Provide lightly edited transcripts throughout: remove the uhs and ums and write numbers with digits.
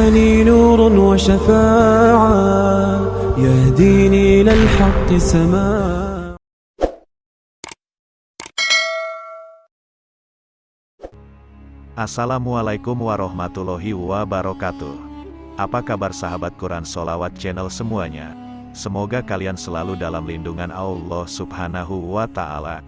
لساني نور وشفاعة يهديني إلى الحق سماعا. Assalamualaikum warahmatullahi wabarakatuh. Apa kabar sahabat Quran Sholawat Channel semuanya? Semoga kalian selalu dalam lindungan Allah Subhanahu wa Ta'ala.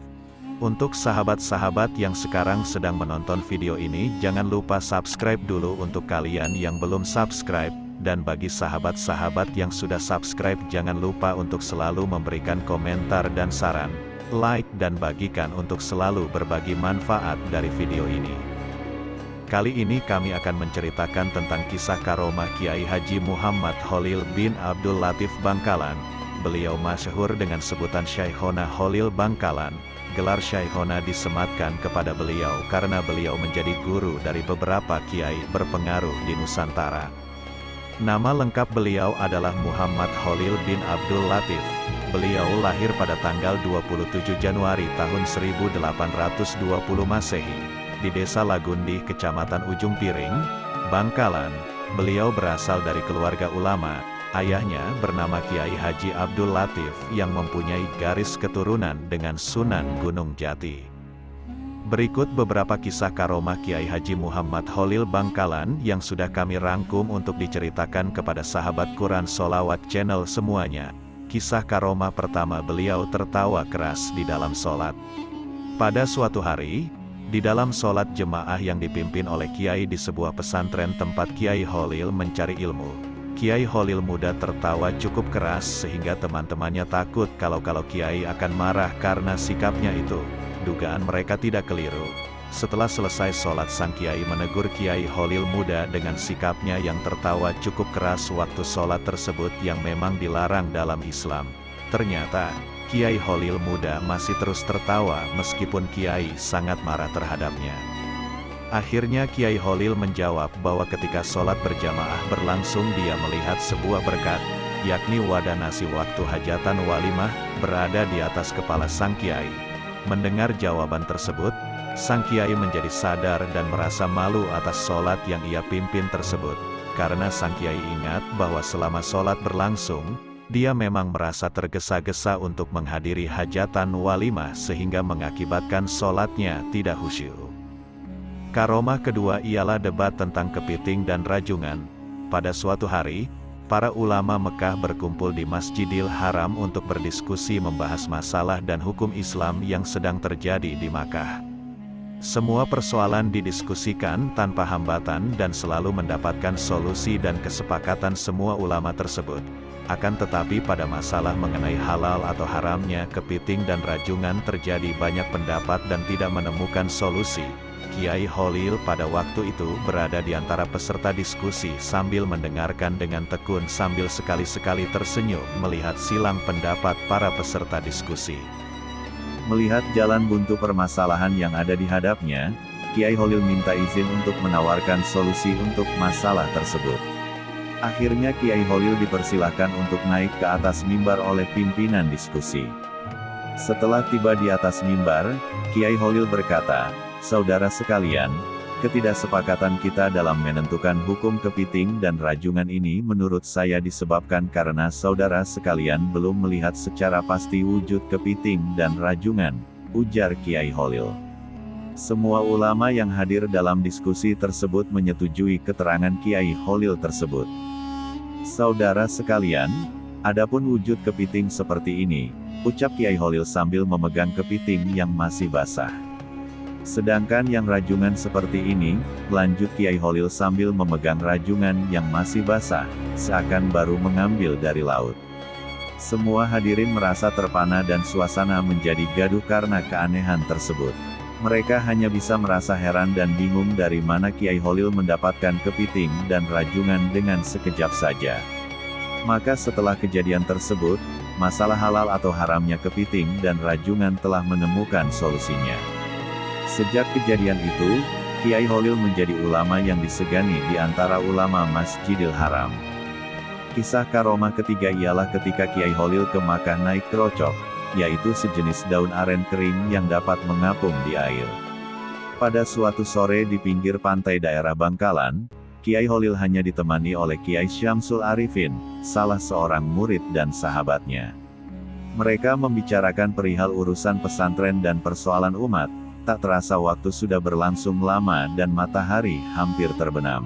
Untuk sahabat-sahabat yang sekarang sedang menonton video ini, jangan lupa subscribe dulu untuk kalian yang belum subscribe. Dan bagi sahabat-sahabat yang sudah subscribe, jangan lupa untuk selalu memberikan komentar dan saran, like dan bagikan untuk selalu berbagi manfaat dari video ini. Kali ini kami akan menceritakan tentang kisah karomah Kiai Haji Muhammad Khalil bin Abdul Latif Bangkalan. Beliau masyhur dengan sebutan Syekhona Khalil Bangkalan. Gelar Syekhona disematkan kepada beliau karena beliau menjadi guru dari beberapa kiai berpengaruh di Nusantara. Nama lengkap beliau adalah Muhammad Khalil bin Abdul Latif. Beliau lahir pada tanggal 27 Januari tahun 1820 Masehi. Di Desa Lagundi, Kecamatan Ujung Piring, Bangkalan. Beliau berasal dari keluarga ulama. Ayahnya bernama Kiai Haji Abdul Latif yang mempunyai garis keturunan dengan Sunan Gunung Jati. Berikut beberapa kisah karomah Kiai Haji Muhammad Khalil Bangkalan yang sudah kami rangkum untuk diceritakan kepada sahabat Quran Sholawat Channel semuanya. Kisah karomah pertama, beliau tertawa keras di dalam sholat. Pada suatu hari, di dalam sholat jemaah yang dipimpin oleh Kiai di sebuah pesantren tempat Kiai Khalil mencari ilmu, Kiai Khalil muda tertawa cukup keras sehingga teman-temannya takut kalau Kiai akan marah karena sikapnya itu. Dugaan mereka tidak keliru. Setelah selesai sholat, sang Kiai menegur Kiai Khalil muda dengan sikapnya yang tertawa cukup keras waktu sholat tersebut yang memang dilarang dalam Islam. Ternyata Kiai Khalil muda masih terus tertawa meskipun Kiai sangat marah terhadapnya. Akhirnya Kiai Khalil menjawab bahwa ketika sholat berjamaah berlangsung dia melihat sebuah berkat, yakni wadah nasi waktu hajatan walimah, berada di atas kepala sang Kiai. Mendengar jawaban tersebut, sang Kiai menjadi sadar dan merasa malu atas sholat yang ia pimpin tersebut. Karena sang Kiai ingat bahwa selama sholat berlangsung, dia memang merasa tergesa-gesa untuk menghadiri hajatan walimah sehingga mengakibatkan sholatnya tidak khusyuk. Karomah kedua ialah debat tentang kepiting dan rajungan. Pada suatu hari, para ulama Mekah berkumpul di Masjidil Haram untuk berdiskusi membahas masalah dan hukum Islam yang sedang terjadi di Makkah. Semua persoalan didiskusikan tanpa hambatan dan selalu mendapatkan solusi dan kesepakatan semua ulama tersebut. Akan tetapi pada masalah mengenai halal atau haramnya kepiting dan rajungan terjadi banyak pendapat dan tidak menemukan solusi. Kiai Khalil pada waktu itu berada di antara peserta diskusi sambil mendengarkan dengan tekun sambil sekali-sekali tersenyum melihat silang pendapat para peserta diskusi. Melihat jalan buntu permasalahan yang ada di hadapnya, Kiai Khalil minta izin untuk menawarkan solusi untuk masalah tersebut. Akhirnya Kiai Khalil dipersilahkan untuk naik ke atas mimbar oleh pimpinan diskusi. Setelah tiba di atas mimbar, Kiai Khalil berkata, "Saudara sekalian, ketidaksepakatan kita dalam menentukan hukum kepiting dan rajungan ini menurut saya disebabkan karena saudara sekalian belum melihat secara pasti wujud kepiting dan rajungan," ujar Kiai Khalil. Semua ulama yang hadir dalam diskusi tersebut menyetujui keterangan Kiai Khalil tersebut. "Saudara sekalian, adapun wujud kepiting seperti ini," ucap Kiai Khalil sambil memegang kepiting yang masih basah. "Sedangkan yang rajungan seperti ini," lanjut Kiai Khalil sambil memegang rajungan yang masih basah, seakan baru mengambil dari laut. Semua hadirin merasa terpana dan suasana menjadi gaduh karena keanehan tersebut. Mereka hanya bisa merasa heran dan bingung dari mana Kiai Khalil mendapatkan kepiting dan rajungan dengan sekejap saja. Maka setelah kejadian tersebut, masalah halal atau haramnya kepiting dan rajungan telah menemukan solusinya. Sejak kejadian itu, Kiai Khalil menjadi ulama yang disegani di antara ulama Masjidil Haram. Kisah karomah ketiga ialah ketika Kiai Khalil ke Makkah naik kerocok, yaitu sejenis daun aren kering yang dapat mengapung di air. Pada suatu sore di pinggir pantai daerah Bangkalan, Kiai Holil hanya ditemani oleh Kiai Syamsul Arifin, salah seorang murid dan sahabatnya. Mereka membicarakan perihal urusan pesantren dan persoalan umat. Tak terasa waktu sudah berlangsung lama dan matahari hampir terbenam.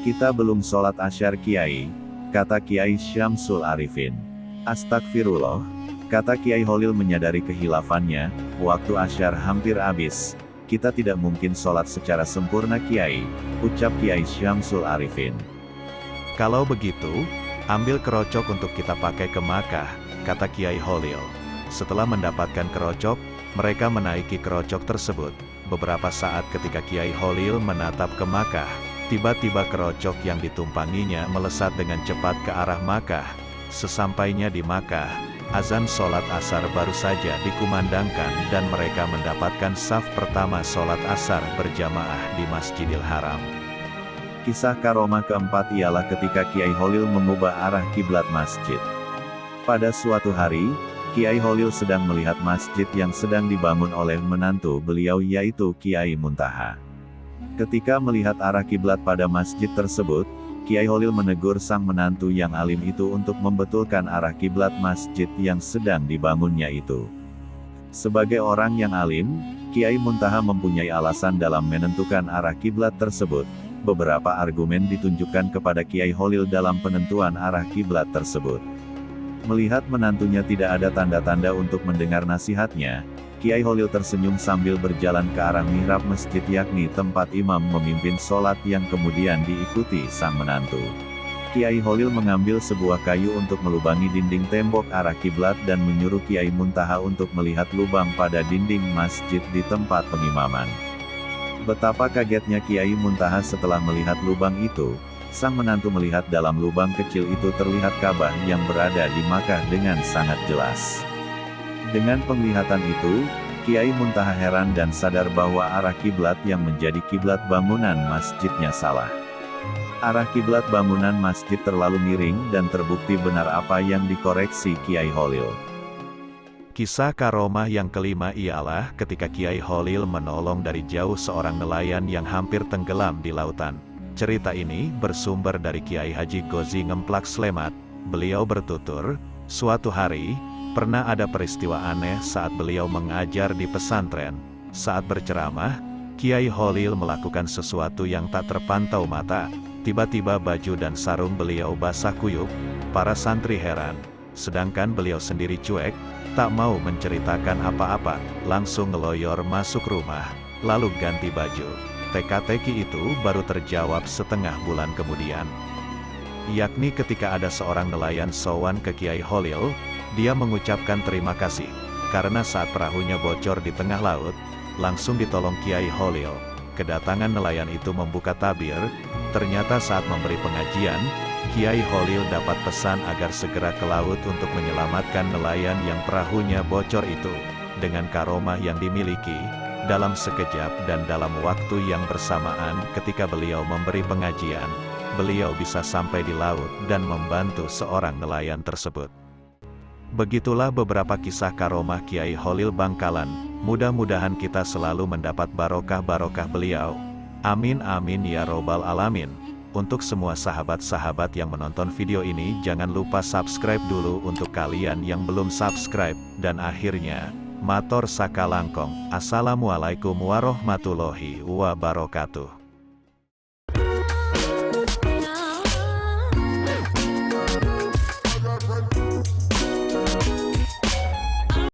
"Kita belum sholat asyar Kiai," kata Kiai Syamsul Arifin. "Astagfirullah," kata Kiai Holil menyadari kehilafannya, "waktu asyar hampir habis. Kita tidak mungkin sholat secara sempurna Kiai," ucap Kiai Syamsul Arifin. "Kalau begitu, ambil kerocok untuk kita pakai ke Makkah," kata Kiai Holil. Setelah mendapatkan kerocok, mereka menaiki kerocok tersebut. Beberapa saat ketika Kiai Holil menatap ke Makkah, tiba-tiba kerocok yang ditumpanginya melesat dengan cepat ke arah Makkah. Sesampainya di Makkah, azan sholat asar baru saja dikumandangkan dan mereka mendapatkan saf pertama sholat asar berjamaah di Masjidil Haram. Kisah karomah keempat ialah ketika Kiai Holil mengubah arah kiblat masjid. Pada suatu hari, Kiai Holil sedang melihat masjid yang sedang dibangun oleh menantu beliau yaitu Kiai Muntaha. Ketika melihat arah kiblat pada masjid tersebut, Kiai Holil menegur sang menantu yang alim itu untuk membetulkan arah kiblat masjid yang sedang dibangunnya itu. Sebagai orang yang alim, Kiai Muntaha mempunyai alasan dalam menentukan arah kiblat tersebut. Beberapa argumen ditunjukkan kepada Kiai Holil dalam penentuan arah kiblat tersebut. Melihat menantunya tidak ada tanda-tanda untuk mendengar nasihatnya, Kiai Holil tersenyum sambil berjalan ke arah mihrab masjid yakni tempat imam memimpin sholat yang kemudian diikuti sang menantu. Kiai Holil mengambil sebuah kayu untuk melubangi dinding tembok arah kiblat dan menyuruh Kiai Muntaha untuk melihat lubang pada dinding masjid di tempat pengimaman. Betapa kagetnya Kiai Muntaha setelah melihat lubang itu. Sang menantu melihat dalam lubang kecil itu terlihat Ka'bah yang berada di Makkah dengan sangat jelas. Dengan penglihatan itu, Kiai Muntaha heran dan sadar bahwa arah kiblat yang menjadi kiblat bangunan masjidnya salah. Arah kiblat bangunan masjid terlalu miring dan terbukti benar apa yang dikoreksi Kiai Holil. Kisah karomah yang kelima ialah ketika Kiai Holil menolong dari jauh seorang nelayan yang hampir tenggelam di lautan. Cerita ini bersumber dari Kiai Haji Gozi Ngemplak Slemat. Beliau bertutur, suatu hari, pernah ada peristiwa aneh saat beliau mengajar di pesantren. Saat berceramah, Kiai Holil melakukan sesuatu yang tak terpantau mata. Tiba-tiba baju dan sarung beliau basah kuyup. Para santri heran, sedangkan beliau sendiri cuek, tak mau menceritakan apa-apa, langsung ngeloyor masuk rumah, lalu ganti baju. Teka-teki itu baru terjawab setengah bulan kemudian. Yakni ketika ada seorang nelayan sowan ke Kiai Holil, dia mengucapkan terima kasih, karena saat perahunya bocor di tengah laut, langsung ditolong Kiai Holil. Kedatangan nelayan itu membuka tabir, ternyata saat memberi pengajian, Kiai Holil dapat pesan agar segera ke laut untuk menyelamatkan nelayan yang perahunya bocor itu. Dengan karomah yang dimiliki, dalam sekejap dan dalam waktu yang bersamaan ketika beliau memberi pengajian, beliau bisa sampai di laut dan membantu seorang nelayan tersebut. Begitulah beberapa kisah karomah Kiai Holil Bangkalan. Mudah-mudahan kita selalu mendapat barokah-barokah beliau. Amin amin ya robbal alamin. Untuk semua sahabat-sahabat yang menonton video ini, jangan lupa subscribe dulu untuk kalian yang belum subscribe. Dan akhirnya, matur sakalangkong. Assalamualaikum warahmatullahi wabarakatuh.